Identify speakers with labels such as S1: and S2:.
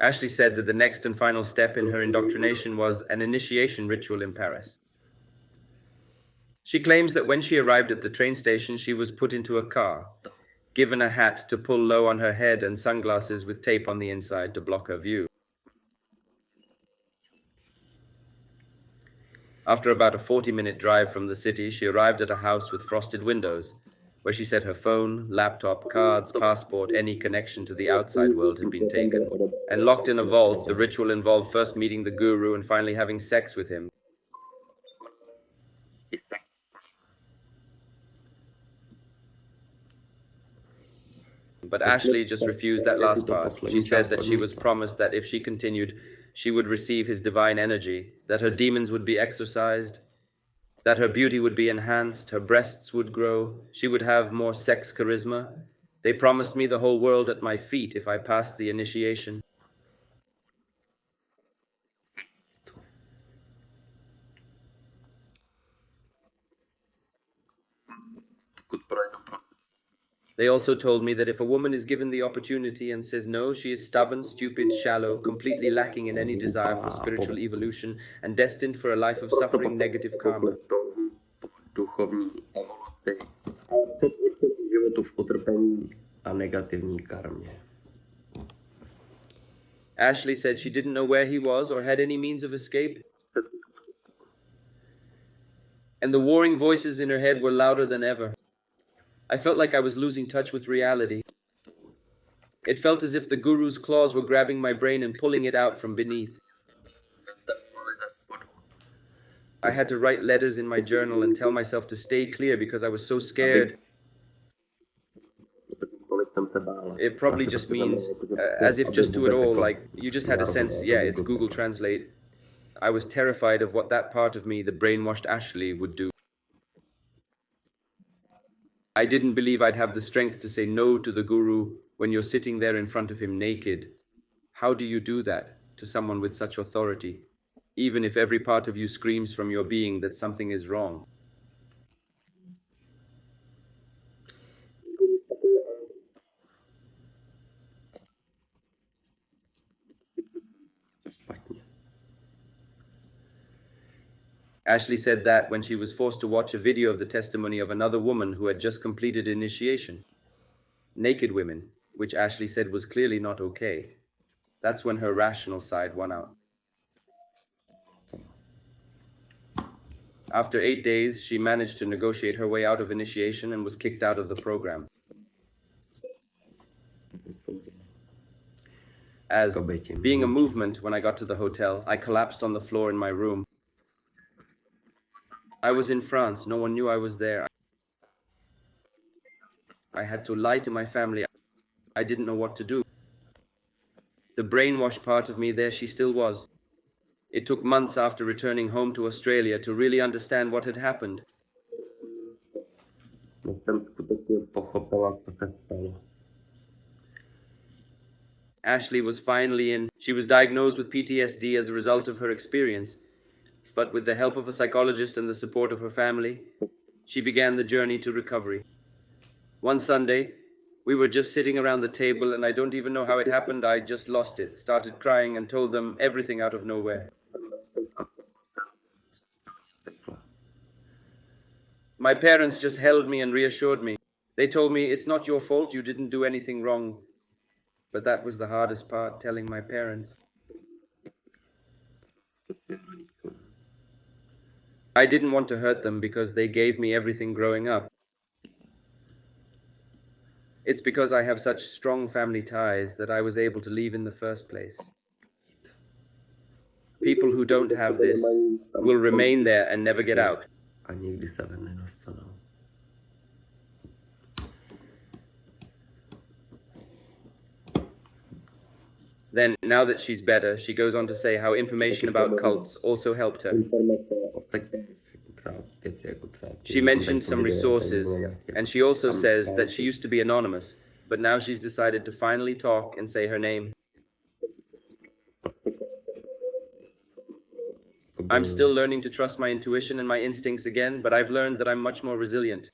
S1: Ashley said that the next and final step in her indoctrination was an initiation ritual in Paris. She claims that when she arrived at the train station, she was put into a car, given a hat to pull low on her head and sunglasses with tape on the inside to block her view. After about a 40-minute drive from the city, she arrived at a house with frosted windows, where she said her phone, laptop, cards, passport, any connection to the outside world had been taken. And locked in a vault, the ritual involved first meeting the guru and finally having sex with him. But Ashley just refused that last part. She said that she was promised that if she continued, she would receive his divine energy, that her demons would be exorcised, that her beauty would be enhanced, her breasts would grow, she would have more sex charisma. They promised me the whole world at my feet if I passed the initiation. They also told me that if a woman is given the opportunity and says no, she is stubborn, stupid, shallow, completely lacking in any desire for spiritual evolution, and destined for a life of suffering, negative karma. Ashley said she didn't know where he was or had any means of escape, and the warring voices in her head were louder than ever. I felt like I was losing touch with reality. It felt as if the guru's claws were grabbing my brain and pulling it out from beneath. I had to write letters in my journal and tell myself to stay clear because I was so scared. It probably just means, as if just to it all, like you just had a sense, yeah, it's Google Translate. I was terrified of what that part of me, the brainwashed Ashley, would do. I didn't believe I'd have the strength to say no to the guru when you're sitting there in front of him naked. How do you do that to someone with such authority, even if every part of you screams from your being that something is wrong? Ashley said that when she was forced to watch a video of the testimony of another woman who had just completed initiation. Naked women, which Ashley said was clearly not okay. That's when her rational side won out. After 8 days, she managed to negotiate her way out of initiation and was kicked out of the program. As being a movement, when I got to the hotel, I collapsed on the floor in my room. I was in France. No one knew I was there. I had to lie to my family. I didn't know what to do. The brainwashed part of me, there she still was. It took months after returning home to Australia to really understand what had happened. Ashley was finally in. She was diagnosed with PTSD as a result of her experience. But with the help of a psychologist and the support of her family, she began the journey to recovery. One Sunday, we were just sitting around the table, and I don't even know how it happened. I just lost it, started crying, and told them everything out of nowhere. My parents just held me and reassured me. They told me, it's not your fault, you didn't do anything wrong. But that was the hardest part, telling my parents. I didn't want to hurt them because they gave me everything growing up. It's because I have such strong family ties that I was able to leave in the first place. People who don't have this will remain there and never get out. Then, now that she's better, she goes on to say how information about cults also helped her. She mentioned some resources, and she also says that she used to be anonymous, but now she's decided to finally talk and say her name. I'm still learning to trust my intuition and my instincts again, but I've learned that I'm much more resilient.